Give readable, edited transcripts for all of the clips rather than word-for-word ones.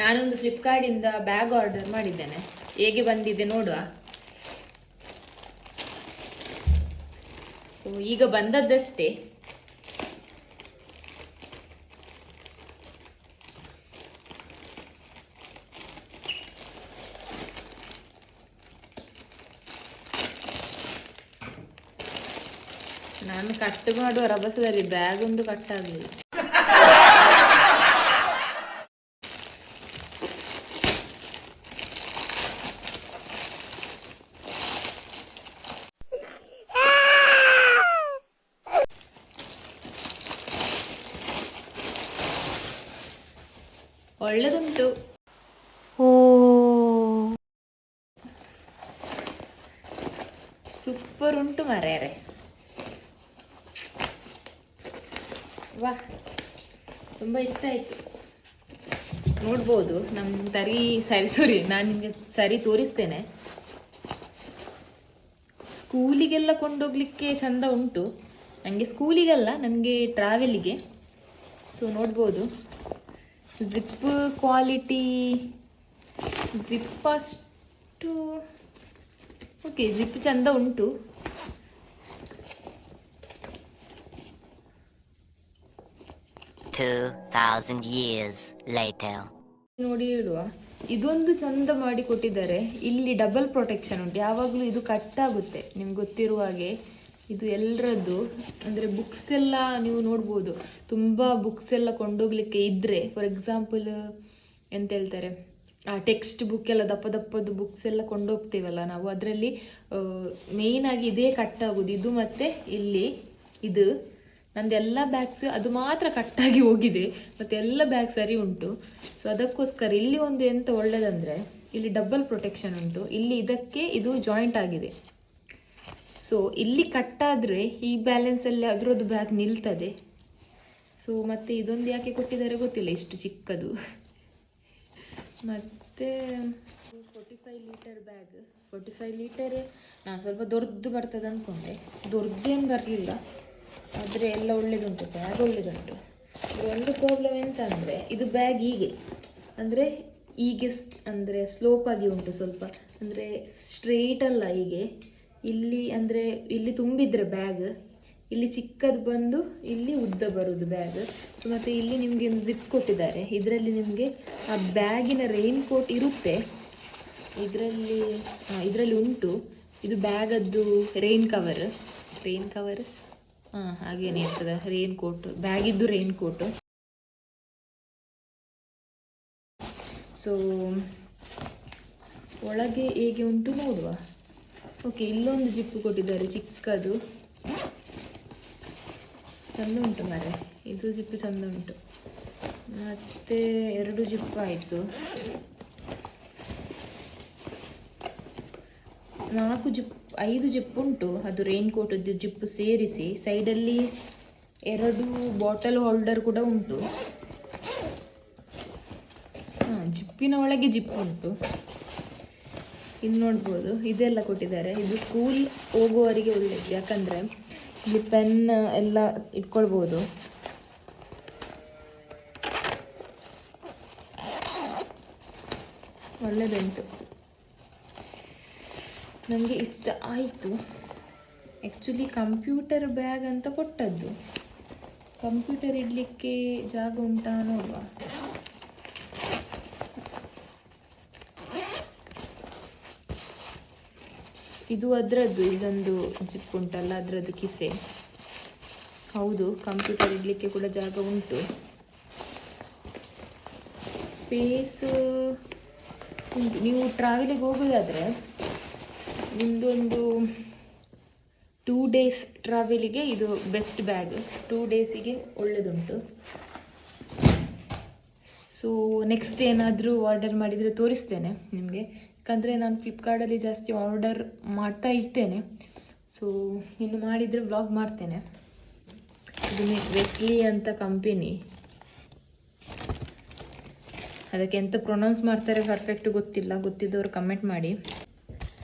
ನಾನೊಂದು ಫ್ಲಿಪ್ಕಾರ್ಟಿಂದ bag order ಮಾಡಿದ್ದೇನೆ, ಹೇಗೆ ಬಂದಿದೆ ನೋಡುವ. ಸೊ ಈಗ ಬಂದದ್ದಷ್ಟೇ. ನಾನು ಕಟ್ ಮಾಡುವ ರಭಸದಲ್ಲಿ ಬ್ಯಾಗ್ ಒಂದು ಕಟ್ ಆಗಲಿಲ್ಲ. ಒಳ್ಳೆದುಂಟು. ಸೂಪರ್ ಉಂಟು ಮಾರ್ಯಾರೆ. ವಾ, ತುಂಬ ಇಷ್ಟ ಆಯಿತು. ನೋಡ್ಬೋದು ನಮ್ಮ ಸರಿ ನಾನು ನಿಮಗೆ ಸರಿ ತೋರಿಸ್ತೇನೆ. ಸ್ಕೂಲಿಗೆಲ್ಲ ಕೊಂಡೋಗ್ಲಿಕ್ಕೆ ಚಂದ ಉಂಟು. ನನಗೆ ಸ್ಕೂಲಿಗಲ್ಲ, ನನಗೆ ಟ್ರಾವೆಲಿಗೆ. ಸೊ ನೋಡ್ಬೋದು, ಜಿಪ್ ಕ್ವಾಲಿಟಿ, ಜಿಪ್ ಅಷ್ಟು ಓಕೆ, ಜಿಪ್ ಚಂದ ಉಂಟು. ನೋಡಿ ಹೇಳುವ, ಇದೊಂದು ಚಂದ ಮಾಡಿ ಕೊಟ್ಟಿದ್ದಾರೆ. ಇಲ್ಲಿ ಡಬಲ್ ಪ್ರೊಟೆಕ್ಷನ್ ಉಂಟು, ಯಾವಾಗಲೂ ಇದು ಕಟ್ ಆಗುತ್ತೆ. ನಿಮ್ಗೆ ಗೊತ್ತಿರುವ ಹಾಗೆ ಇದು ಎಲ್ಲರದ್ದು. ಅಂದರೆ ಬುಕ್ಸ್ ಎಲ್ಲ ನೀವು ನೋಡ್ಬೋದು, ತುಂಬ ಬುಕ್ಸ್ ಎಲ್ಲ ಕೊಂಡೋಗ್ಲಿಕ್ಕೆ ಇದ್ದರೆ, ಫಾರ್ ಎಕ್ಸಾಂಪಲ್ ಎಂತ ಹೇಳ್ತಾರೆ, ಟೆಕ್ಸ್ಟ್ ಬುಕ್ ಎಲ್ಲ ದಪ್ಪ ದಪ್ಪದ್ದು ಬುಕ್ಸ್ ಎಲ್ಲ ಕೊಂಡೋಗ್ತೇವಲ್ಲ ನಾವು, ಅದರಲ್ಲಿ ಮೇಯ್ನಾಗಿ ಇದೇ ಕಟ್ ಆಗೋದು. ಇದು ಮತ್ತು ಇಲ್ಲಿ ಇದು ನಂದು ಎಲ್ಲ ಬ್ಯಾಗ್ಸ್ ಅದು ಮಾತ್ರ ಕಟ್ಟಾಗಿ ಹೋಗಿದೆ, ಮತ್ತು ಎಲ್ಲ ಬ್ಯಾಗ್ ಸರಿ ಉಂಟು. ಸೊ ಅದಕ್ಕೋಸ್ಕರ ಇಲ್ಲಿ ಒಂದು ಎಂತ ಒಳ್ಳೆಯದಂದರೆ, ಇಲ್ಲಿ ಡಬಲ್ ಪ್ರೊಟೆಕ್ಷನ್ ಉಂಟು. ಇಲ್ಲಿ ಇದಕ್ಕೆ ಇದು ಜಾಯಿಂಟ್ ಆಗಿದೆ. ಸೊ ಇಲ್ಲಿ ಕಟ್ಟಾದರೆ ಈ ಬ್ಯಾಲೆನ್ಸಲ್ಲಿ ಅದರದ್ದು ಬ್ಯಾಗ್ ನಿಲ್ತದೆ. ಸೊ ಮತ್ತು ಇದೊಂದು ಯಾಕೆ ಕೊಟ್ಟಿದ್ದಾರೆ ಗೊತ್ತಿಲ್ಲ, ಇಷ್ಟು ಚಿಕ್ಕದು. ಮತ್ತು 45 ಲೀಟರ್ ಬ್ಯಾಗ್, 45 ಲೀಟರ್. ನಾನು ಸ್ವಲ್ಪ ದೊಡ್ಡದು ಬರ್ತದೆ ಅಂದ್ಕೊಂಡೆ, ದೊಡ್ಡದೇನು ಬರಲಿಲ್ಲ. ಆದರೆ ಎಲ್ಲ ಒಳ್ಳೆಯದುಂಟು, ಬ್ಯಾಗ್ ಒಳ್ಳೆಯದುಂಟು. ಒಂದು ಪ್ರಾಬ್ಲಮ್ ಎಂತ ಅಂದರೆ, ಇದು ಬ್ಯಾಗ್ ಹೀಗೆ ಅಂದರೆ ಅಂದರೆ ಸ್ಲೋಪಾಗಿ ಉಂಟು ಸ್ವಲ್ಪ, ಅಂದರೆ ಸ್ಟ್ರೇಟ್ ಅಲ್ಲ ಹೀಗೆ. ಇಲ್ಲಿ ಅಂದರೆ ಇಲ್ಲಿ ತುಂಬಿದ್ರೆ ಬ್ಯಾಗ್, ಇಲ್ಲಿ ಚಿಕ್ಕದು ಬಂದು ಇಲ್ಲಿ ಉದ್ದ ಬರೋದು ಬ್ಯಾಗ್. ಸೊ ಮತ್ತು ಇಲ್ಲಿ ನಿಮಗೆ ಒಂದು ಜಿಪ್ ಕೊಟ್ಟಿದ್ದಾರೆ. ಇದರಲ್ಲಿ ನಿಮಗೆ ಆ ಬ್ಯಾಗಿನ ರೈನ್ ಕೋಟ್ ಇರುತ್ತೆ, ಇದರಲ್ಲಿ ಉಂಟು. ಇದು ಬ್ಯಾಗದ್ದು ರೈನ್ ಕವರ್ ಹಾಗೇನೆ ಇರ್ತದೆ, ರೈನ್ ಕೋಟ್, ಬ್ಯಾಗಿದ್ದು ರೈನ್ ಕೋಟು. ಸೊ ಒಳಗೆ ಹೇಗೆ ಉಂಟು ನೋಡುವ. ಓಕೆ, ಇಲ್ಲೊಂದು ಜಿಪ್ಪು ಕೊಟ್ಟಿದ್ದಾರೆ ಚಿಕ್ಕದು, ಚಂದ ಉಂಟು ಮಾರೆ. ಇದು ಜಿಪ್ಪು ಚಂದ ಉಂಟು. ಮತ್ತು 2 ಜಿಪ್ಪು ಆಯಿತು. 5 ಜಿಪ್ ಉಂಟು. ಅದು ರೈನ್ ಕೋಟದ್ದು ಜಿಪ್ಪು ಸೇರಿಸಿ. ಸೈಡಲ್ಲಿ 2 ಬಾಟಲ್ ಹೋಲ್ಡರ್ ಕೂಡ ಉಂಟು. ಜಿಪ್ಪಿನ ಒಳಗೆ ಜಿಪ್ ಉಂಟು. ಇದು ನೋಡ್ಬೋದು, ಇದೆಲ್ಲ ಕೊಟ್ಟಿದ್ದಾರೆ. ಇದು ಸ್ಕೂಲ್ ಹೋಗುವವರಿಗೆ ಒಳ್ಳೆಯದು, ಯಾಕಂದರೆ ಇಲ್ಲಿ ಪೆನ್ ಎಲ್ಲ ಇಟ್ಕೊಳ್ಬೋದು. ಒಳ್ಳೆಯದುಂಟು, ನನಗೆ ಇಷ್ಟ ಆಯಿತು. ಆ್ಯಕ್ಚುಲಿ ಕಂಪ್ಯೂಟರ್ ಬ್ಯಾಗ್ ಅಂತ ಕೊಟ್ಟದ್ದು. ಕಂಪ್ಯೂಟರ್ ಇಡಲಿಕ್ಕೆ ಜಾಗ ಉಂಟಾ ನೋಡುವ. ಇದು ಅದರದ್ದು, ಇದೊಂದು ಜಿಪ್ ಉಂಟಲ್ಲ ಅದರದ್ದು ಕಿಸೆ. ಹೌದು, ಕಂಪ್ಯೂಟರ್ ಇಡಲಿಕ್ಕೆ ಕೂಡ ಜಾಗ ಉಂಟು. ಸ್ಪೇಸ್ ಉಂಟು. ನೀವು ಟ್ರಾವೆಲಿಗೆ ಹೋಗೋದಾದರೆ ನಿಮ್ಮದೊಂದು 2 ಡೇಸ್ ಟ್ರಾವೆಲಿಗೆ ಇದು ಬೆಸ್ಟ್ ಬ್ಯಾಗ್. 2 ಡೇಸಿಗೆ ಒಳ್ಳೆಯದುಂಟು. ಸೊ ನೆಕ್ಸ್ಟ್ ಏನಾದರೂ ಆರ್ಡರ್ ಮಾಡಿದರೆ ತೋರಿಸ್ತೇನೆ ನಿಮಗೆ, ಯಾಕಂದರೆ ನಾನು ಫ್ಲಿಪ್ಕಾರ್ಟಲ್ಲಿ ಜಾಸ್ತಿ ಆರ್ಡರ್ ಮಾಡ್ತಾ ಇರ್ತೇನೆ. ಸೊ ಇನ್ನು ಮಾಡಿದರೆ ವ್ಲಾಗ್ ಮಾಡ್ತೇನೆ. ಇದು ವೆಸ್ಲಿ ಅಂತ ಕಂಪೆನಿ, ಅದಕ್ಕೆ ಎಂತ ಪ್ರೊನೌನ್ಸ್ ಮಾಡ್ತಾರೆ ಪರ್ಫೆಕ್ಟ್ ಗೊತ್ತಿಲ್ಲ, ಗೊತ್ತಿದ್ದವರು ಕಮೆಂಟ್ ಮಾಡಿ.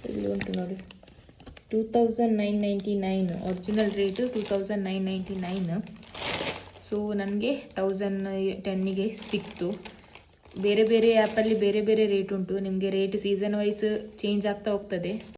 ಇಲ್ಲಿ ಉಂಟು ನೋಡಿ, 2999, ಒರಿಜಿನಲ್ ರೇಟು 2999. ಸೊ ನನಗೆ 1010ಗೆ ಸಿಕ್ತು. ಬೇರೆ ಬೇರೆ ಆ್ಯಪಲ್ಲಿ ಬೇರೆ ಬೇರೆ ರೇಟ್ ಉಂಟು. ನಿಮಗೆ ರೇಟ್ ಸೀಸನ್ ವೈಸ್ ಚೇಂಜ್ ಆಗ್ತಾ ಹೋಗ್ತದೆ.